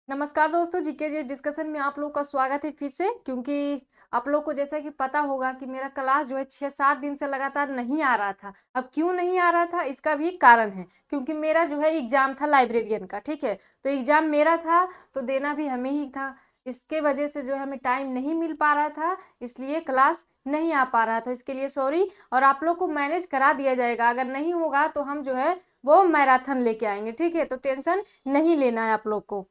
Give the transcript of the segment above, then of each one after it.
नमस्कार दोस्तों, जीके जी डिस्कशन में आप लोग का स्वागत है फिर से। क्योंकि आप लोग को जैसा कि पता होगा कि मेरा क्लास जो है 6-7 दिन से लगातार नहीं आ रहा था। अब क्यों नहीं आ रहा था, इसका भी कारण है। क्योंकि मेरा जो है एग्जाम था लाइब्रेरियन का, ठीक है। तो एग्जाम मेरा था तो देना भी हमें ही था। इसके वजह से जो है हमें टाइम नहीं मिल पा रहा था, इसलिए क्लास नहीं आ पा रहा था। इसके लिए सॉरी। और आप लोग को मैनेज करा दिया जाएगा, अगर नहीं होगा तो हम जो है वो मैराथन लेके आएंगे, ठीक है। तो टेंशन नहीं लेना है आप लोग को।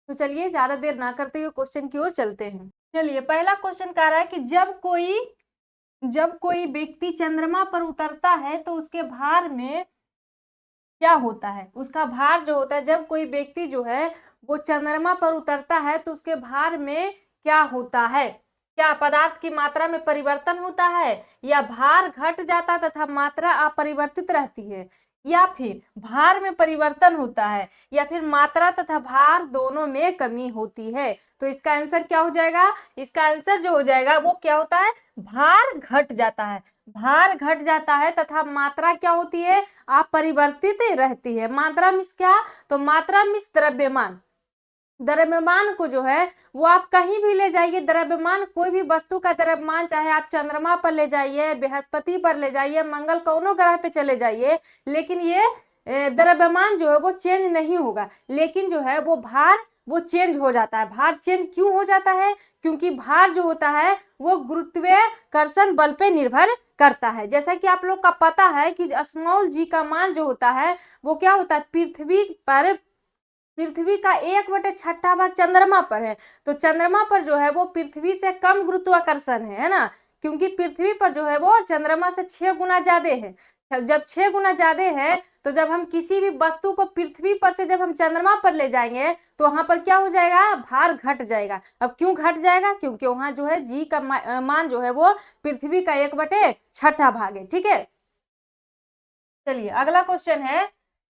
तो चलिए ज्यादा देर ना करते हुए क्वेश्चन की ओर चलते हैं। चलिए, पहला क्वेश्चन कह रहा है कि जब कोई व्यक्ति चंद्रमा पर उतरता है तो उसके भार में क्या होता है। उसका भार जो होता है, जब कोई व्यक्ति जो है वो चंद्रमा पर उतरता है तो उसके भार में क्या होता है। क्या पदार्थ की मात्रा में परिवर्तन होता है, या भार घट जाता तथा मात्रा अपरिवर्तित रहती है, या फिर भार में परिवर्तन होता है, या फिर मात्रा तथा भार दोनों में कमी होती है। तो इसका आंसर क्या हो जाएगा। इसका आंसर जो हो जाएगा वो क्या होता है, भार घट जाता है। भार घट जाता है तथा मात्रा क्या होती है, अपरिवर्तित रहती है। मात्रा मीन्स क्या, तो मात्रा मीन्स द्रव्यमान। द्रव्यमान को जो है वो आप कहीं भी ले जाइए, द्रव्यमान कोई भी वस्तु का द्रव्यमान, चाहे आप चंद्रमा पर ले जाइए, बृहस्पति पर ले जाइए, मंगल कौनों ग्रह पे चले जाइए, लेकिन ये द्रव्यमान जो है वो चेंज नहीं होगा। लेकिन जो है वो भार वो चेंज हो जाता है। भार चेंज क्यों हो जाता है, क्योंकि भार जो होता है वो गुरुत्वाकर्षण बल पे निर्भर करता है। जैसा कि आप लोग का पता है कि स्मॉल जी का मान जो होता है वो क्या होता है, पृथ्वी का 1/6 भाग चंद्रमा पर है। तो चंद्रमा पर जो है वो पृथ्वी से कम गुरुत्वाकर्षण है ना। क्योंकि पृथ्वी पर जो है वो चंद्रमा से 6 गुना ज्यादा है। जब 6 गुना ज्यादा है तो जब हम किसी भी वस्तु को पृथ्वी पर से जब हम चंद्रमा पर ले जाएंगे तो वहां पर क्या हो जाएगा, भार घट जाएगा। अब क्यों घट जाएगा, क्योंकि वहां जो है जी का मान जो है वो पृथ्वी का 1/6 भाग है, ठीक है। चलिए, अगला क्वेश्चन है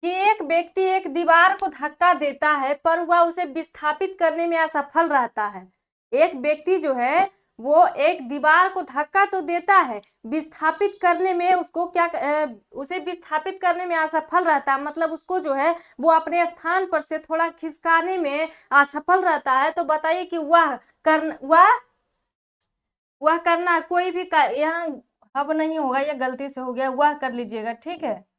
कि एक व्यक्ति एक दीवार को धक्का देता है पर वह उसे विस्थापित करने में असफल रहता है। एक व्यक्ति जो है वो एक दीवार को धक्का तो देता है, विस्थापित करने में उसको उसे विस्थापित करने में असफल रहता है। मतलब उसको जो है वो अपने स्थान पर से थोड़ा खिसकाने में असफल रहता है। तो बताइए कि वह करना कोई भी यहाँ अब नहीं होगा, यह गलती से हो गया, वह कर लीजिएगा, ठीक है।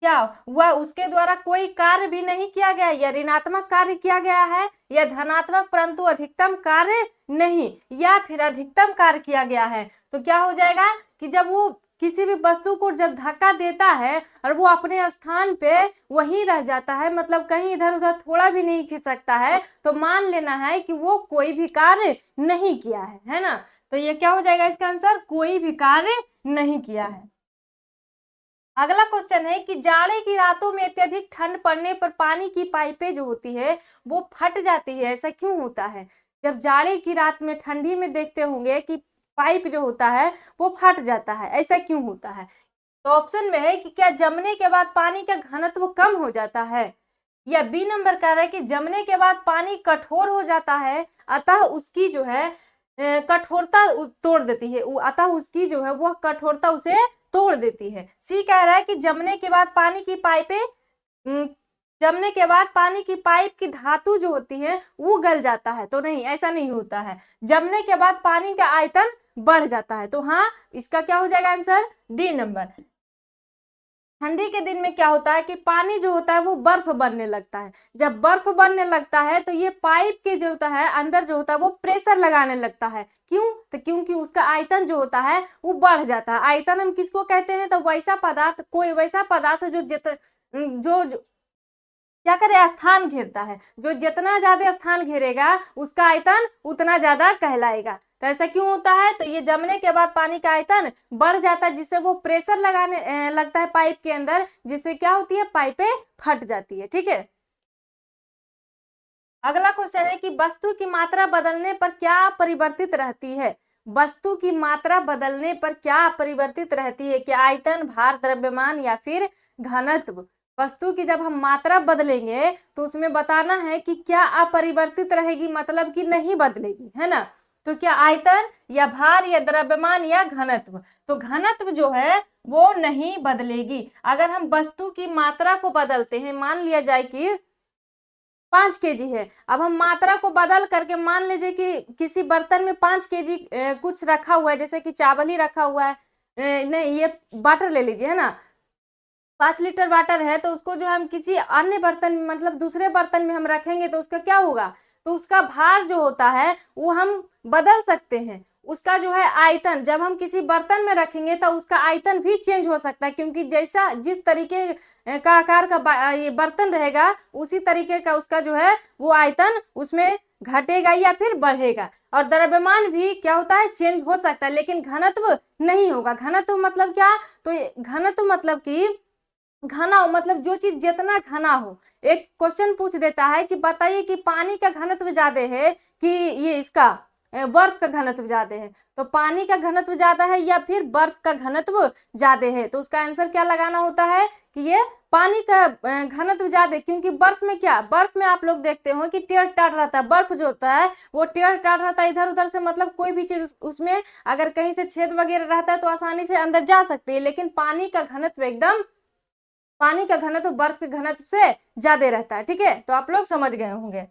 क्या वह उसके द्वारा कोई कार्य भी नहीं किया गया, या ऋणात्मक कार्य किया गया है, या धनात्मक परंतु अधिकतम कार्य नहीं, या फिर अधिकतम कार्य किया गया है। तो क्या हो जाएगा कि जब वो किसी भी वस्तु को जब धक्का देता है और वो अपने स्थान पे वहीं रह जाता है, मतलब कहीं इधर उधर थोड़ा भी नहीं खिसकता है, तो मान लेना है कि वो कोई भी कार्य नहीं किया है ना। तो ये क्या हो जाएगा, इसका आंसर कोई भी कार्य नहीं किया है। अगला क्वेश्चन है कि जाड़े की रातों में अत्यधिक ठंड पड़ने पर पानी की पाइपें जो होती है वो फट जाती है, ऐसा क्यों होता है। जब जाड़े की रात में ठंडी में देखते होंगे कि पाइप जो होता है वो फट जाता है, ऐसा क्यों होता है। तो ऑप्शन में है कि क्या जमने के बाद पानी का घनत्व कम हो जाता है, या बी नंबर कह रहा है कि जमने के बाद पानी कठोर हो जाता है, अतः उसकी जो है कठोरता तोड़ देती है, अतः उसकी जो है वह कठोरता उसे तोड़ देती है। सी कह रहा है कि जमने के बाद पानी की पाइप की धातु जो होती है वो गल जाता है। तो नहीं, ऐसा नहीं होता है। जमने के बाद पानी का आयतन बढ़ जाता है। तो हाँ, इसका क्या हो जाएगा आंसर, डी नंबर। ठंडी के दिन में क्या होता है कि पानी जो होता है वो बर्फ बनने लगता है। जब बर्फ बनने लगता है तो ये पाइप के जो होता है अंदर जो होता है वो प्रेशर लगाने लगता है। क्यों, तो क्योंकि उसका आयतन जो होता है वो बढ़ जाता है। आयतन हम किसको कहते हैं, तो वैसा पदार्थ, कोई वैसा पदार्थ जो क्या करे, स्थान घेरता है। जो जितना ज्यादा स्थान घेरेगा उसका आयतन उतना ज्यादा कहलाएगा। तो ऐसा क्यों होता है, तो ये जमने के बाद पानी का आयतन बढ़ जाता है, जिससे वो प्रेशर लगाने लगता है पाइप के अंदर, जिससे क्या होती है, पाइपें फट जाती है, ठीक है। अगला क्वेश्चन है कि वस्तु की मात्रा बदलने पर क्या परिवर्तित रहती है। वस्तु की मात्रा बदलने पर क्या परिवर्तित रहती है, क्या आयतन, भार, द्रव्यमान, या फिर घनत्व। वस्तु की जब हम मात्रा बदलेंगे तो उसमें बताना है कि क्या अपरिवर्तित रहेगी, मतलब कि नहीं बदलेगी, है ना। तो क्या आयतन, या भार, या द्रव्यमान, या घनत्व। तो घनत्व जो है वो नहीं बदलेगी। अगर हम वस्तु की मात्रा को बदलते हैं, मान लिया जाए कि 5 kg है। अब हम मात्रा को बदल करके मान लीजिए कि किसी बर्तन में 5 kg कुछ रखा हुआ है, जैसे कि चावल ही रखा हुआ है, नहीं ये वाटर ले लीजिए, है ना, 5 लीटर वाटर है, तो उसको जो हम किसी अन्य बर्तन में मतलब दूसरे बर्तन में हम रखेंगे तो उसका क्या होगा, तो उसका भार जो होता है वो हम बदल सकते हैं। उसका जो है आयतन, जब हम किसी बर्तन में रखेंगे तो उसका आयतन भी चेंज हो सकता है, क्योंकि जैसा जिस तरीके का आकार का ये बर्तन रहेगा उसी तरीके का उसका जो है वो आयतन उसमें घटेगा या फिर बढ़ेगा। और द्रव्यमान भी क्या होता है, चेंज हो सकता है, लेकिन घनत्व नहीं होगा। घनत्व मतलब क्या, तो घनत्व मतलब कि घना हो, मतलब जो चीज जितना घना हो। एक क्वेश्चन पूछ देता है कि बताइए कि पानी का घनत्व ज्यादा है कि ये इसका बर्फ का घनत्व ज्यादा है, तो पानी का घनत्व ज्यादा है या फिर बर्फ का घनत्व ज्यादा है, तो उसका आंसर क्या लगाना होता है कि ये पानी का घनत्व ज्यादा है। क्योंकि बर्फ में क्या, बर्फ में आप लोग देखते हो कि टेढ़ टाढ़ रहता है, बर्फ जो होता है वो टेढ़ टाढ़ रहता है इधर उधर से, मतलब कोई भी चीज उसमें अगर कहीं से छेद वगैरह रहता है तो आसानी से अंदर जा सकती है। लेकिन पानी का घनत्व एकदम, पानी का घनत्व बर्फ के घनत्व से ज्यादा रहता है। ठीक है, तो आप लोग समझ गए होंगे।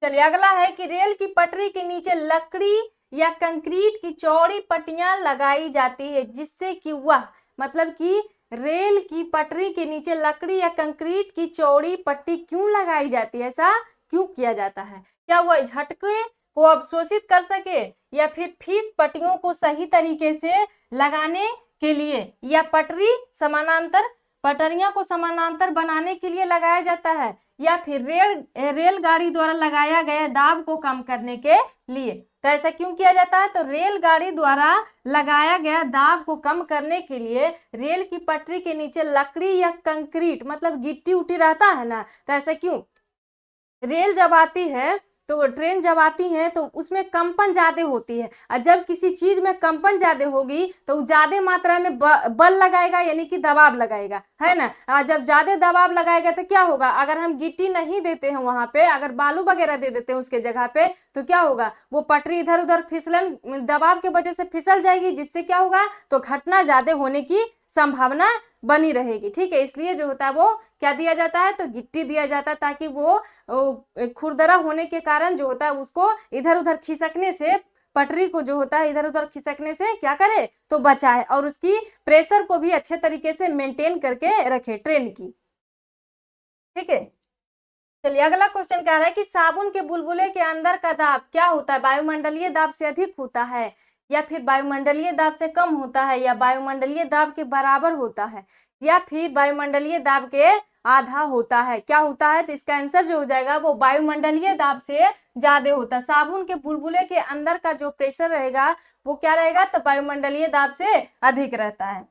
चलिए अगला है कि रेल की पटरी के नीचे लकड़ी या कंक्रीट की चौड़ी पट्टियां लगाई जाती है, जिससे कि वह, मतलब कि रेल की पटरी के नीचे लकड़ी या कंक्रीट की चौड़ी पट्टी क्यों लगाई जाती है, ऐसा क्यों किया जाता है? क्या वह झटके को अवशोषित कर सके, या फिर फीस पट्टियों को सही तरीके से लगाने के लिए, या पटरियां को समानांतर बनाने के लिए लगाया जाता है, या फिर रेलगाड़ी द्वारा लगाया गया दाब को कम करने के लिए? तो ऐसा क्यों किया जाता है? तो रेलगाड़ी द्वारा लगाया गया दाब को कम करने के लिए रेल की पटरी के नीचे लकड़ी या कंक्रीट मतलब गिट्टी उट्टी रहता है ना, तो ऐसा क्यों? रेल जब आती है तो ट्रेन जब आती है तो उसमें कंपन ज्यादा होती है, और जब किसी चीज में कंपन ज्यादा होगी तो ज्यादा मात्रा में बल लगाएगा, यानी कि दबाव लगाएगा, है ना। और जब ज्यादा दबाव लगाएगा तो क्या होगा, अगर हम गिट्टी नहीं देते हैं वहां पे, अगर बालू वगैरह दे देते हैं उसके जगह पे, तो क्या होगा, वो पटरी इधर उधर फिसलन दबाव के वजह से फिसल जाएगी, जिससे क्या होगा, तो घटना ज्यादा होने की संभावना बनी रहेगी। ठीक है, इसलिए जो होता है वो क्या दिया जाता है, तो गिट्टी दिया जाता है, ताकि वो खुरदरा होने के कारण जो होता है उसको इधर उधर खिसकने से, पटरी को जो होता है इधर उधर खिसकने से क्या करे, तो बचाए, और उसकी प्रेशर को भी अच्छे तरीके से मेंटेन करके रखे ट्रेन की। ठीक है, चलिए अगला क्वेश्चन कह रहा है कि साबुन के बुलबुले के अंदर का दाब क्या होता है, वायुमंडलीय दाब से अधिक होता है, या फिर वायुमंडलीय दाब से कम होता है, या वायुमंडलीय दाब के बराबर होता है, या फिर वायुमंडलीय दाब के आधा होता है? क्या होता है, तो इसका आंसर जो हो जाएगा वो वायुमंडलीय दाब से ज्यादा होता है। साबुन के बुलबुले के अंदर का जो प्रेशर रहेगा वो क्या रहेगा, तो वायुमंडलीय दाब से अधिक रहता है।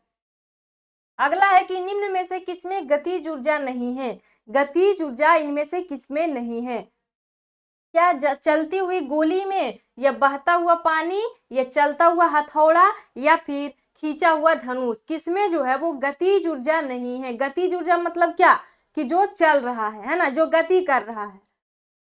अगला है कि निम्न में से किसमें गतिज ऊर्जा नहीं है? गतिज ऊर्जा इनमें से किसमें नहीं है? क्या चलती हुई गोली में, या बहता हुआ पानी, या चलता हुआ हथौड़ा, या फिर खींचा हुआ धनुष? किसमें जो है वो गतिज ऊर्जा नहीं है? गतिज ऊर्जा मतलब क्या, कि जो चल रहा है ना, जो गति कर रहा है।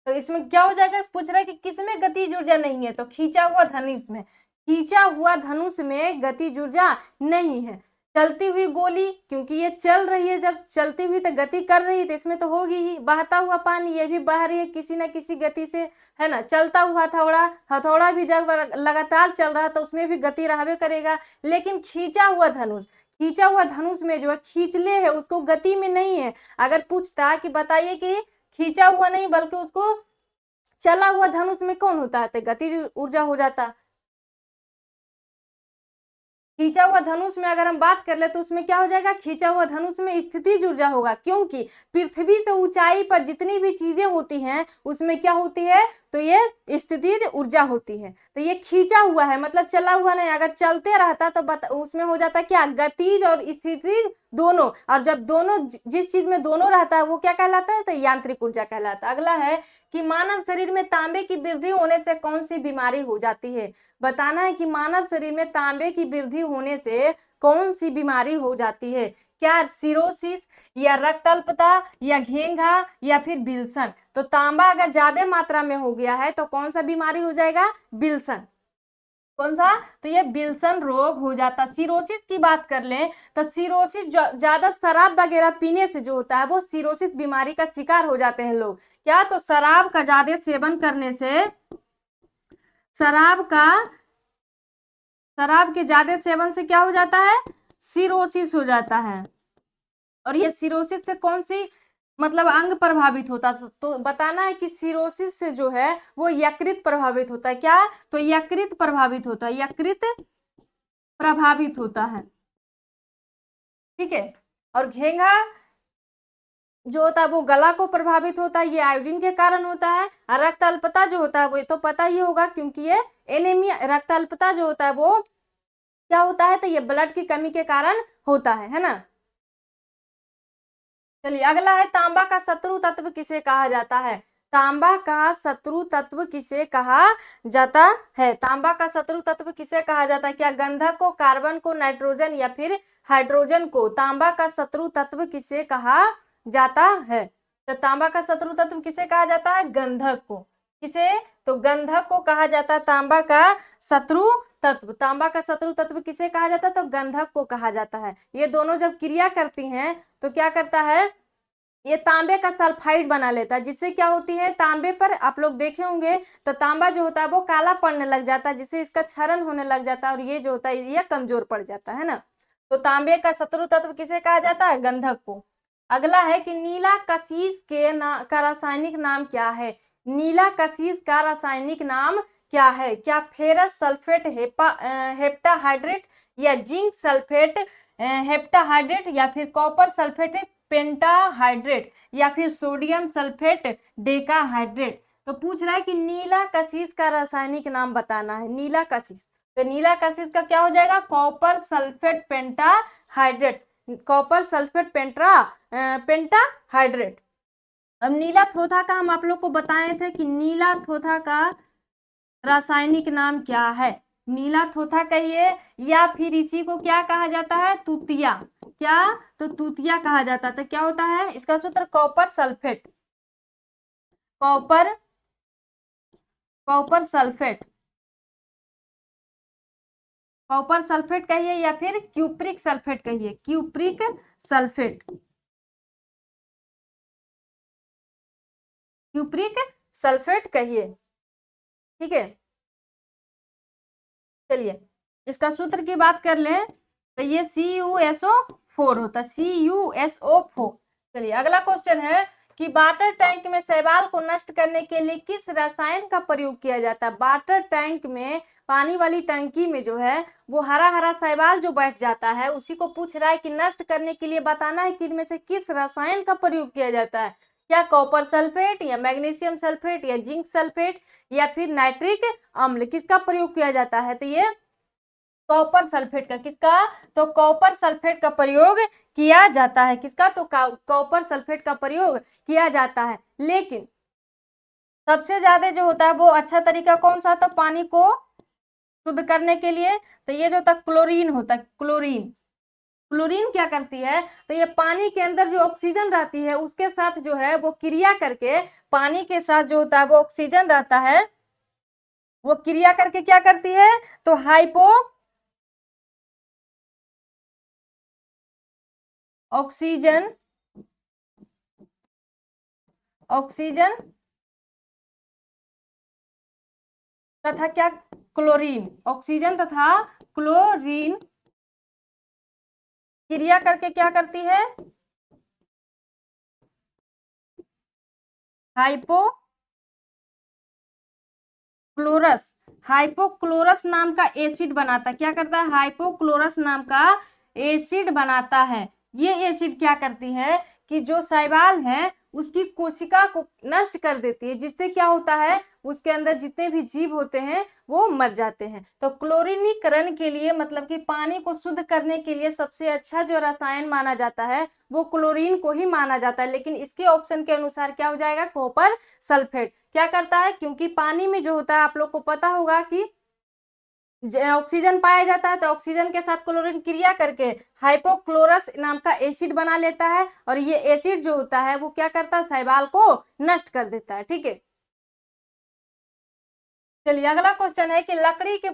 तो इसमें क्या हो जाएगा, पूछ रहा है कि किसमें गतिज ऊर्जा नहीं है, तो खींचा हुआ धनुष में। खींचा हुआ धनुष में गतिज ऊर्जा नहीं है। चलती हुई गोली, क्योंकि ये चल रही है, जब चलती हुई तो गति कर रही है, तो इसमें तो होगी ही। बहता हुआ पानी, ये भी बह रही है किसी न किसी गति से, है ना। चलता हुआ हथौड़ा, हथौड़ा भी जब लगातार चल रहा है तो उसमें भी गति रहबे करेगा। लेकिन खींचा हुआ धनुष, खींचा हुआ धनुष में जो है खींचले है, उसको गति में नहीं है। अगर पूछता कि बताइए कि खींचा हुआ नहीं बल्कि उसको चला हुआ धनुष में कौन होता है, तो गतिज ऊर्जा हो जाता। खींचा हुआ धनुष में अगर हम बात कर ले तो उसमें क्या हो जाएगा, खींचा हुआ धनुष में स्थितिज ऊर्जा होगा, क्योंकि पृथ्वी से ऊंचाई पर जितनी भी चीजें होती हैं उसमें क्या होती है, तो ये स्थितिज ऊर्जा होती है। तो ये खींचा हुआ है मतलब चला हुआ नहीं, अगर चलते रहता तो उसमें हो जाता क्या, गतिज और स्थितिज दोनों। और जब दोनों, जिस चीज में दोनों रहता है वो क्या कहलाता है, तो यांत्रिक ऊर्जा कहलाता है। अगला है कि मानव शरीर में तांबे की वृद्धि होने से कौन सी बीमारी हो जाती है? बताना है कि मानव शरीर में तांबे की वृद्धि होने से कौन सी बीमारी हो जाती है? क्या सिरोसिस, या रक्तअल्पता, या घेंघा, या फिर बिल्सन? तो तांबा अगर ज्यादा मात्रा में हो गया है तो कौन सा बीमारी हो जाएगा, बिल्सन। कौन सा? तो ये विल्सन रोग हो जाता। सिरोसिस की बात कर लें तो सिरोसिस ज्यादा शराब वगैरह पीने से जो होता है वो सिरोसिस बीमारी का शिकार हो जाते हैं लोग। क्या? तो शराब का ज्यादा सेवन करने से, शराब का शराब के ज्यादा सेवन से क्या हो जाता है? सिरोसिस हो जाता है। और ये सिरोसिस से कौन सी मतलब अंग प्रभावित होता है? तो बताना है कि सिरोसिस से जो है वो यकृत प्रभावित होता है। क्या? तो यकृत प्रभावित होता है, यकृत प्रभावित होता है। ठीक है। और घेंघा जो होता है वो गला को प्रभावित होता है, ये आयोडीन के कारण होता है। और रक्त अल्पता जो होता है वो तो पता ही होगा, क्योंकि ये एनीमिया, रक्त अल्पता जो होता है वो क्या होता है? तो ये ब्लड की कमी के कारण होता है ना। चलिए अगला है, तांबा का शत्रु तत्व किसे कहा जाता है? तांबा का शत्रु तत्व किसे कहा जाता है? तांबा का शत्रु तत्व किसे कहा जाता है? क्या गंधक को, कार्बन को, नाइट्रोजन या फिर हाइड्रोजन को? तांबा का शत्रु तत्व किसे कहा जाता है? तो तांबा का शत्रु तत्व किसे कहा जाता है? गंधक को। किसे? तो गंधक को कहा जाता है तांबा का शत्रु तत्व। तांबा का शत्रु तत्व किसे कहा जाता है? तो गंधक को कहा जाता है। ये दोनों जब क्रिया करती हैं तो क्या करता है? ये तांबे का सल्फाइड बना लेता है, जिससे क्या होती है? तांबे पर आप लोग देखे होंगे तो तांबा जो होता है वो काला पड़ने लग जाता है, जिससे इसका क्षरण होने लग जाता है और ये जो होता है ये कमजोर पड़ जाता है ना। तो तांबे का शत्रु तत्व किसे कहा जाता है? गंधक को। अगला है कि नीला कशीस का रासायनिक नाम क्या है? नीला कशीस का रासायनिक नाम क्या है? क्या फेरस सल्फेट हेप्टाहाइड्रेट या जिंक सल्फेट हेप्टाहाइड्रेट या फिर कॉपर सल्फेट पेंटाहाइड्रेट या फिर सोडियम सल्फेट डेकाहाइड्रेट? तो पूछ रहा है कि नीला कशिश का रासायनिक नाम बताना है। नीला कशिश, तो नीला कशिश का क्या हो जाएगा? Copper sulphate pentahydrate, copper sulphate pentahydrate. अब नीला थोथा का हम आप लोग को बताए थे कि नीला थोथा का रासायनिक नाम क्या है? नीला थोथा कहिए, या फिर इसी को क्या कहा जाता है? तुतिया। क्या? तो तुतिया कहा जाता है। तो क्या होता है इसका सूत्र? Copper sulphate, copper copper sulphate, copper sulphate कहिए या फिर क्यूप्रिक सल्फेट कहिए, क्यूप्रिक सल्फेट, क्यूप्रिक सल्फेट कहिए। ठीक है। चलिए इसका सूत्र की बात कर ले तो ये CuSO4 होता है, CuSO4। चलिए अगला क्वेश्चन है कि वाटर टैंक में शैवाल को नष्ट करने के लिए किस रसायन का प्रयोग किया जाता है? वाटर टैंक में, पानी वाली टंकी में जो है वो हरा हरा शैवाल जो बैठ जाता है उसी को पूछ रहा है कि नष्ट करने के लिए बताना है कि इनमें से किस रसायन का प्रयोग किया जाता है। क्या कॉपर सल्फेट या मैग्नीशियम सल्फेट या जिंक सल्फेट या फिर नाइट्रिक अम्ल, किसका प्रयोग किया जाता है? तो ये कॉपर सल्फेट का। किसका? तो कॉपर सल्फेट का प्रयोग किया जाता है। किसका? तो कॉपर सल्फेट का प्रयोग किया जाता है। लेकिन सबसे ज्यादा जो होता है वो अच्छा तरीका कौन सा था पानी को शुद्ध करने के लिए? तो ये जो होता है क्लोरीन होता है, क्लोरीन। क्लोरीन क्या करती है? तो ये पानी के अंदर जो ऑक्सीजन रहती है उसके साथ जो है वो क्रिया करके, पानी के साथ जो होता है वो ऑक्सीजन रहता है, वो क्रिया करके क्या करती है? तो ऑक्सीजन ऑक्सीजन तथा क्या? क्लोरीन, ऑक्सीजन तथा क्लोरीन क्रिया करके क्या करती है? हाइपोक्लोरस, हाइपोक्लोरस नाम का एसिड बनाता है। क्या करता है? हाइपोक्लोरस नाम का एसिड बनाता है। ये एसिड क्या करती है कि जो शैवाल है उसकी कोशिका को नष्ट कर देती है, जिससे क्या होता है उसके अंदर जितने भी जीव होते हैं वो मर जाते हैं। तो क्लोरीनीकरण के लिए मतलब कि पानी को शुद्ध करने के लिए सबसे अच्छा जो रसायन माना जाता है वो क्लोरीन को ही माना जाता है। लेकिन इसके ऑप्शन के अनुसार क्या हो जाएगा? Copper sulphate. क्या करता है? क्योंकि पानी में जो होता है आप लोग को पता होगा कि ऑक्सीजन पाया जाता है, तो ऑक्सीजन के साथ क्लोरीन क्रिया करके हाइपोक्लोरस नाम का एसिड बना लेता है और ये एसिड जो होता है वो क्या करता है? शैवाल को नष्ट कर देता है। ठीक है। चलिए अगला क्वेश्चन है कि लकड़ी के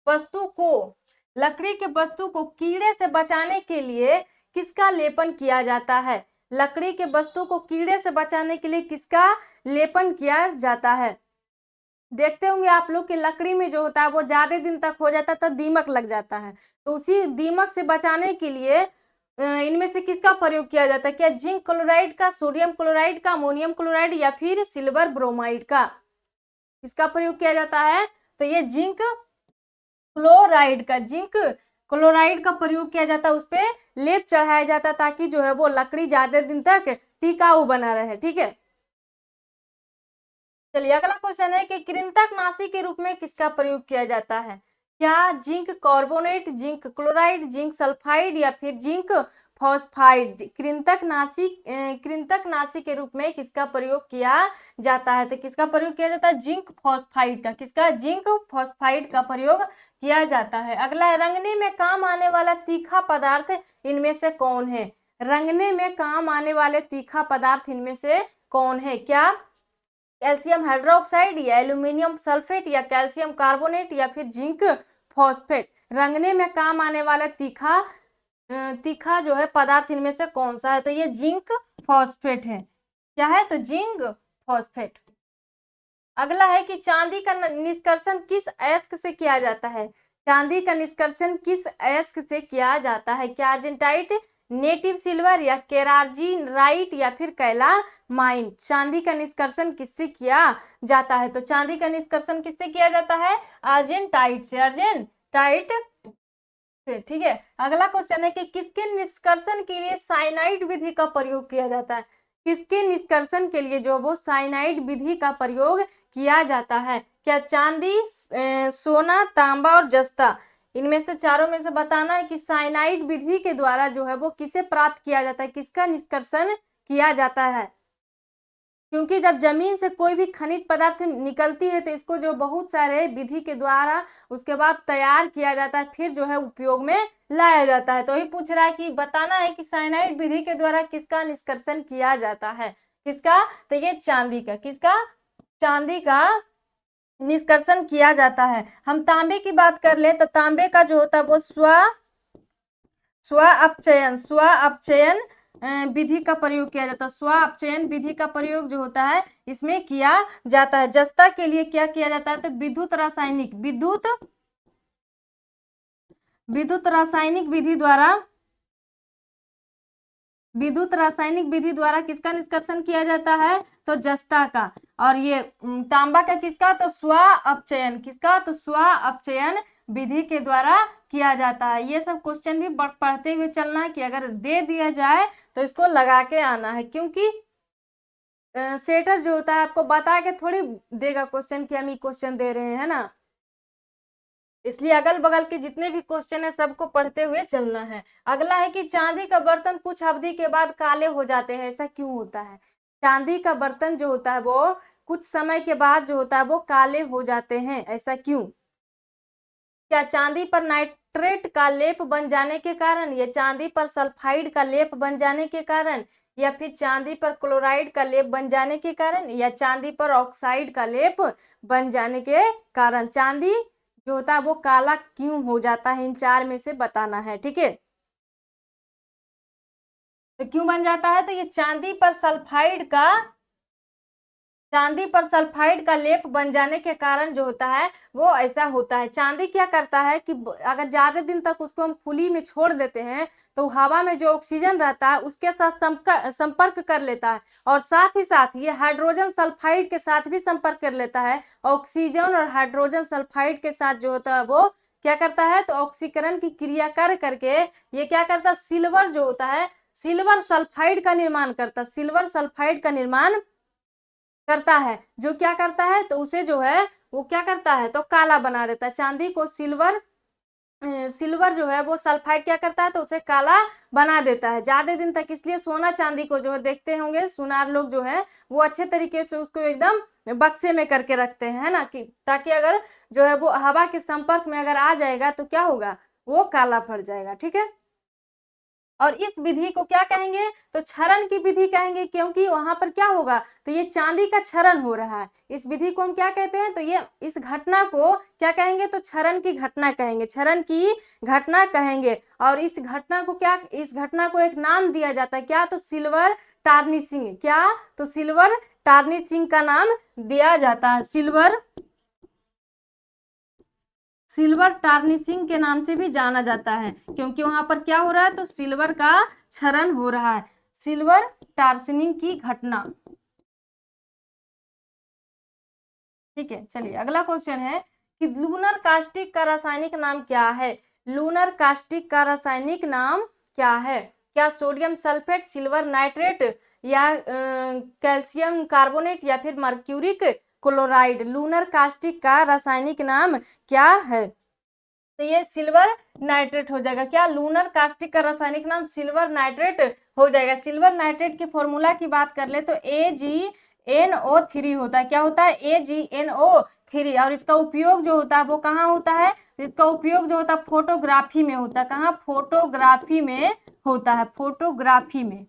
वस्तु को लकड़ी के वस्तु को कीड़े से बचाने के लिए किसका लेपन किया जाता है? लकड़ी के वस्तु को कीड़े से बचाने के लिए किसका लेपन किया जाता है? देखते होंगे आप लोग कि लकड़ी में जो होता है वो ज्यादा दिन तक हो जाता है तो दीमक लग जाता है, तो उसी दीमक से बचाने के लिए इनमें से किसका प्रयोग किया जाता है? क्या जिंक क्लोराइड का, सोडियम क्लोराइड का, अमोनियम क्लोराइड या फिर सिल्वर ब्रोमाइड का? किसका प्रयोग किया जाता है? तो ये जिंक क्लोराइड का प्रयोग किया जाता है, उस पे लेप चढ़ाया जाता है ताकि जो है वो लकड़ी ज्यादा दिन तक टिकाऊ बना रहे। ठीक है, चलिए अगला क्वेश्चन है कि कृंतकनाशी के रूप में किसका प्रयोग किया जाता है? क्या zinc carbonate, zinc chloride, zinc sulphide या फिर जिंक फॉस्फाइड? कृंतकनाशी के रूप में किसका प्रयोग किया जाता है? तो किसका प्रयोग किया जाता है? जिंक फॉस्फाइड का। किसका? जिंक फॉस्फाइड का प्रयोग किया जाता है। अगला है रंगने में काम आने वाला तीखा पदार्थ इनमें से कौन है? रंगने में काम आने वाले तीखा पदार्थ इनमें से कौन है? क्या कैल्शियम हाइड्रोक्साइड या एल्यूमिनियम सल्फेट या कैल्शियम कार्बोनेट या फिर जिंक फॉस्फेट? रंगने में काम आने वाला तीखा जो है पदार्थ इनमें से कौन सा है? तो ये जिंक फॉस्फेट है। क्या है? तो जिंक फॉस्फेट। अगला है कि चांदी का निष्कर्षण किस अयस्क से किया जाता है? चांदी का निष्कर्षण किस अयस्क से किया जाता है? क्या अर्जेंटाइट, नेटिव सिल्वर या केराजिनराइट या फिर कैलामाइन? चांदी का निष्कर्षण किससे किया जाता है? तो चांदी का निष्कर्षण किससे किया जाता है? अर्जेंटाइट से। अर्जेंटाइट से। ठीक है, अगला क्वेश्चन है कि किसके निष्कर्षण के लिए साइनाइड विधि का प्रयोग किया जाता है? किसके निष्कर्षण के लिए जो वो साइनाइड विधि का प्रयोग किया जाता है? क्या चांदी, सोना, तांबा और जस्ता? इनमें से चारों में से बताना है कि साइनाइड विधि के द्वारा जो है वो किसे प्राप्त किया जाता है, किसका निष्कर्षण किया जाता है? क्योंकि जब जमीन से कोई भी खनिज पदार्थ निकलती है तो इसको जो बहुत सारे विधि के द्वारा उसके बाद तैयार किया जाता है, फिर जो है उपयोग में लाया जाता है। तो ही पूछ रहा है कि बताना है कि साइनाइड विधि के द्वारा किसका निष्कर्षण किया जाता है? किसका? तो ये चांदी का। किसका? चांदी का निष्कर्षण किया जाता है। हम तांबे की बात कर ले तो तांबे का जो होता है वो स्व अपचयन विधि का प्रयोग किया जाता है। स्व अपचयन विधि का प्रयोग जो होता है इसमें किया जाता है। जस्ता के लिए क्या किया जाता है? तो विद्युत रासायनिक विधि द्वारा किसका निष्कर्षण किया जाता है? तो जस्ता का। और ये तांबा का किसका? तो स्व अपचयन। किसका? तो स्व अपचयन विधि के द्वारा किया जाता है। ये सब क्वेश्चन भी पढ़ते हुए चलना है कि अगर दे दिया जाए तो इसको लगा के आना है, क्योंकि सेटर जो होता है आपको बता के थोड़ी देगा क्वेश्चन कि हम ये क्वेश्चन दे रहे हैं ना, इसलिए अगल बगल के जितने भी क्वेश्चन है सबको पढ़ते हुए चलना है। अगला है कि चांदी का बर्तन कुछ अवधि के बाद काले हो जाते हैं, ऐसा क्यों होता है? चांदी का बर्तन जो होता है वो कुछ समय के बाद जो होता है वो काले हो जाते हैं, ऐसा क्यों? क्या चांदी पर नाइट्रेट का लेप बन जाने के कारण, या चांदी पर सल्फाइड का लेप बन जाने के कारण, या फिर चांदी पर क्लोराइड का लेप बन जाने के कारण, या चांदी पर ऑक्साइड का लेप बन जाने के कारण चांदी जो होता है वो काला क्यों हो जाता है? इन चार में से बताना है। ठीक है, तो क्यों बन जाता है? तो ये चांदी पर सल्फाइड का लेप बन जाने के कारण जो होता है वो ऐसा होता है। चांदी क्या करता है कि अगर ज्यादा दिन तक उसको हम खुली में छोड़ देते हैं तो हवा में जो ऑक्सीजन रहता है उसके साथ संपर्क कर लेता है, और साथ ही साथ ये हाइड्रोजन सल्फाइड के साथ भी संपर्क कर लेता है। ऑक्सीजन और हाइड्रोजन सल्फाइड के साथ जो होता है वो क्या करता है? तो ऑक्सीकरण की क्रिया कर करके ये क्या करता है? सिल्वर जो होता है सिल्वर सल्फाइड का निर्माण करता है, जो क्या करता है? तो उसे जो है वो क्या करता है? तो काला बना देता है। चांदी को सिल्वर जो है वो सल्फाइड क्या करता है? तो उसे काला बना देता है ज्यादा दिन तक। इसलिए सोना चांदी को जो है देखते होंगे सुनार लोग जो है वो अच्छे तरीके से उसको एकदम बक्से में करके रखते हैं, है ना, कि ताकि अगर जो है वो हवा के संपर्क में अगर आ जाएगा तो क्या होगा? वो काला पड़ जाएगा। ठीक है, और इस विधि को क्या कहेंगे, तो क्षरण की विधि कहेंगे, क्योंकि वहां पर क्या होगा, तो ये चांदी का क्षरण हो रहा है। इस विधि को हम क्या कहते हैं, तो ये इस घटना को क्या कहेंगे, तो क्षरण की घटना कहेंगे, क्षरण की घटना कहेंगे। और इस घटना को क्या, इस घटना को एक नाम दिया जाता है, क्या, तो सिल्वर टार्निशिंग, क्या, तो सिल्वर टार्निशिंग का नाम दिया जाता है, सिल्वर टार्निशिंग के नाम से भी जाना जाता है, क्योंकि वहां पर क्या हो रहा है, तो सिल्वर का क्षरण हो रहा है, सिल्वर टार्निशिंग की घटना। ठीक है, चलिए अगला क्वेश्चन है कि लूनर कास्टिक का रासायनिक नाम क्या है। लूनर कास्टिक का रासायनिक नाम क्या है, क्या सोडियम सल्फेट, सिल्वर नाइट्रेट, या कैल्शियम कार्बोनेट, या फिर मर्क्यूरिक क्लोराइड। लूनर कास्टिक का रासायनिक नाम क्या है, तो ये सिल्वर नाइट्रेट हो जाएगा। क्या, लूनर कास्टिक का रासायनिक नाम सिल्वर नाइट्रेट हो जाएगा। सिल्वर नाइट्रेट के फॉर्मूला की बात कर ले तो AgNO3 होता है, क्या होता है, AgNO3। और इसका उपयोग जो होता है वो कहाँ होता है, इसका उपयोग जो होता है फोटोग्राफी में होता है, कहाँ, फोटोग्राफी में होता है, फोटोग्राफी में।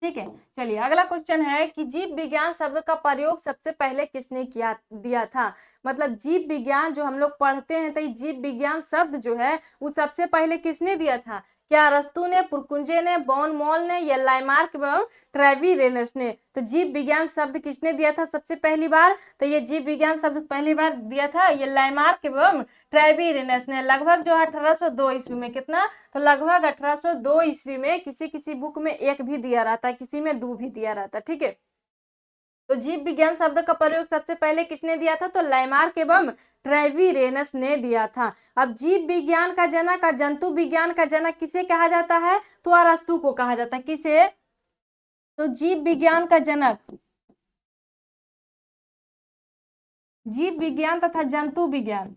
ठीक है, चलिए अगला क्वेश्चन है कि जीव विज्ञान शब्द का प्रयोग सबसे पहले किसने किया दिया था। मतलब जीव विज्ञान जो हम लोग पढ़ते हैं, तो ये जीव विज्ञान शब्द जो है वो सबसे पहले किसने दिया था। क्या अरस्तु ने, पुरकुंजे ने, बॉन मॉल ने, या लाइमार्क एवं ट्रेविरेनस ने। तो जीव विज्ञान शब्द किसने दिया था सबसे पहली बार, तो ये जीव विज्ञान शब्द पहली बार दिया था ये लाइमार्क एवं ट्रेविरेनस ने, लगभग जो 1802 ईस्वी में। कितना, तो लगभग 1802 ईस्वी में। किसी किसी बुक में एक भी दिया रहता है, किसी में दो भी दिया रहता है। ठीक है, तो जीव विज्ञान शब्द का प्रयोग सबसे पहले किसने दिया था, तो लाइमार्क एवं ट्रेविरेनस ने दिया था। अब जीव विज्ञान का जनक, जंतु विज्ञान का जनक किसे कहा जाता है, तो अरस्तु को कहा जाता है। किसे, तो जीव विज्ञान का जनक, जीव विज्ञान तथा जंतु विज्ञान,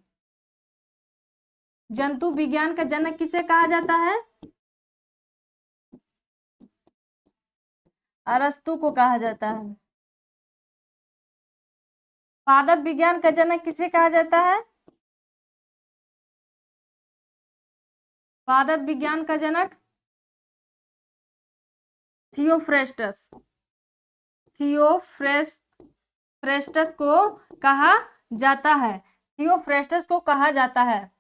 जंतु विज्ञान का जनक किसे कहा जाता है, अरस्तु को कहा जाता है। पादप विज्ञान का जनक किसे कहा जाता है, पादप विज्ञान का जनक थियोफ्रेस्टस, थियोफ्रेस्टस को कहा जाता है, थियोफ्रेस्टस को कहा जाता है।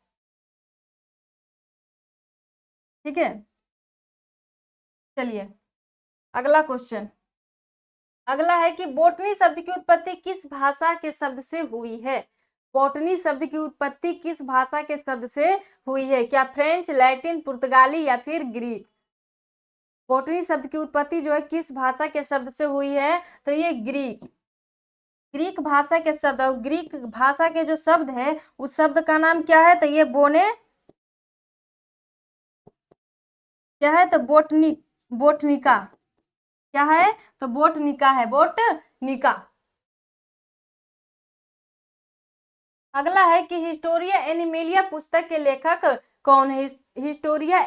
ठीक है, चलिए अगला क्वेश्चन, अगला है कि बोटनी शब्द की उत्पत्ति किस भाषा के शब्द से हुई है। बोटनी शब्द की उत्पत्ति किस भाषा के शब्द से हुई है, क्या फ्रेंच, लैटिन, पुर्तगाली, या फिर ग्रीक। बोटनी शब्द की उत्पत्ति जो है किस भाषा के शब्द से हुई है, तो ये ग्रीक, ग्रीक भाषा के शब्द। और ग्रीक भाषा के जो शब्द है उस शब्द का नाम क्या है, तो ये क्या है, तो बोटनिका, क्या है, तो बोटनिका है, बोटनिका। अगला है कि हिस्टोरिया एनिमेलिया पुस्तक के लेखक कौन है। हिस्टोरिया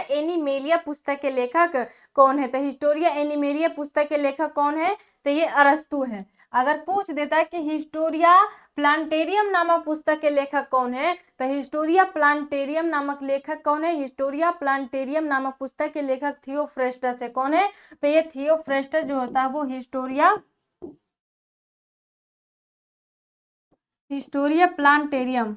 एनिमेलिया पुस्तक के लेखक कौन है, तो हिस्टोरिया एनिमेलिया पुस्तक के लेखक कौन है, तो ये अरस्तु है। अगर पूछ देता है कि हिस्टोरिया प्लांटेरियम नामक पुस्तक के लेखक कौन है, तो हिस्टोरिया प्लांटेरियम नामक लेखक कौन है, हिस्टोरिया प्लांटेरियम नामक पुस्तक के लेखक थियोफ्रेस्टस है। कौन है, तो ये थियोफ्रेस्टस जो होता है वो हिस्टोरिया प्लांटेरियम,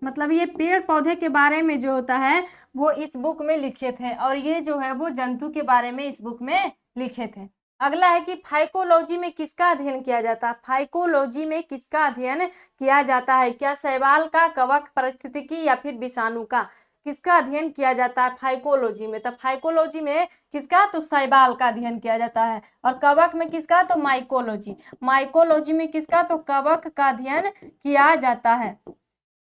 मतलब ये पेड़ पौधे के बारे में जो होता है वो इस बुक में लिखे थे, और ये जो है वो जंतु के बारे में इस बुक में लिखे थे। अगला है कि फाइकोलॉजी में किसका अध्ययन किया जाता है। फाइकोलॉजी में किसका अध्ययन किया जाता है, क्या शैवाल का, कवक, पारिस्थितिकी, या फिर विषाणु का। किसका अध्ययन किया जाता है फाइकोलॉजी में, तो फाइकोलॉजी में किसका, तो शैवाल का अध्ययन किया जाता है। और कवक में किसका, तो माइकोलॉजी, माइकोलॉजी में किसका, तो कवक का अध्ययन किया जाता है।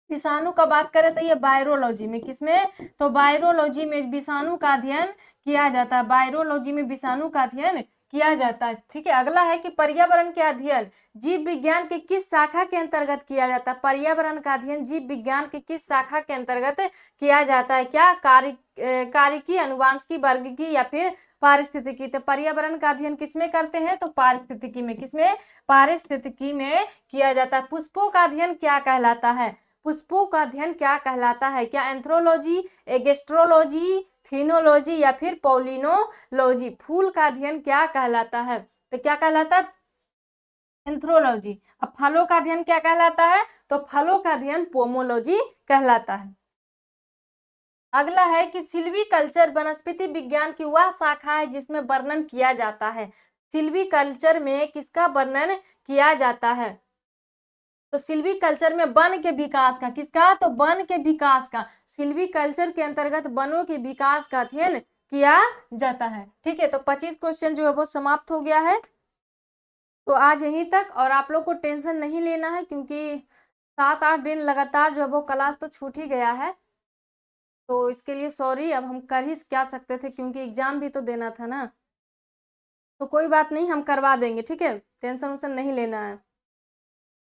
विषाणु का बात करें तो ये वायरोलॉजी में, किसमें, तो वायरोलॉजी में विषाणु का अध्ययन किया जाता है, वायरोलॉजी में विषाणु का अध्ययन किया जाता है। ठीक है, अगला है कि पर्यावरण के अध्ययन जीव विज्ञान के किस शाखा के अंतर्गत किया जाता है। पर्यावरण का अध्ययन जीव विज्ञान के किस शाखा के अंतर्गत किया जाता है, क्या कार्यिकी, अनुवांशिकी, वर्गीकी, या फिर पारिस्थितिकी। तो पर्यावरण का अध्ययन किसमें करते हैं? तो पारिस्थितिकी में। किसमें? पारिस्थितिकी में किया जाता है। पुष्पों का अध्ययन क्या कहलाता है? पुष्पों का अध्ययन क्या कहलाता है? क्या एंथ्रोलॉजी, एगेस्ट्रोलॉजी, फिनोलॉजी या फिर पॉलिनोलॉजी? फूल का अध्ययन क्या कहलाता है? तो क्या कहलाता है? एंथ्रोलॉजी। अब फलों का अध्ययन क्या कहलाता है? तो फलों का अध्ययन पोमोलॉजी कहलाता है। अगला है कि सिल्वीकल्चर वनस्पति विज्ञान की वह शाखा है जिसमें वर्णन किया जाता है। सिल्वीकल्चर में किसका वर्णन किया जाता है? तो सिल्वीकल्चर में वन के विकास का। किसका? तो वन के विकास का। सिल्वीकल्चर के अंतर्गत वनों के विकास का अध्ययन किया जाता है। ठीक है, तो 25 क्वेश्चन जो है वो समाप्त हो गया है। तो आज यहीं तक, और आप लोग को टेंशन नहीं लेना है क्योंकि 7-8 दिन लगातार जो है वो क्लास तो छूट ही गया है। तो इसके लिए सॉरी, अब हम कर ही क्या सकते थे क्योंकि एग्जाम भी तो देना था ना। तो कोई बात नहीं, हम करवा देंगे। ठीक है, टेंशन वेंशन नहीं लेना है।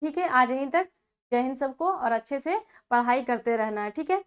ठीक है, आज यहीं तक। जय हिंद सबको, और अच्छे से पढ़ाई करते रहना है। ठीक है।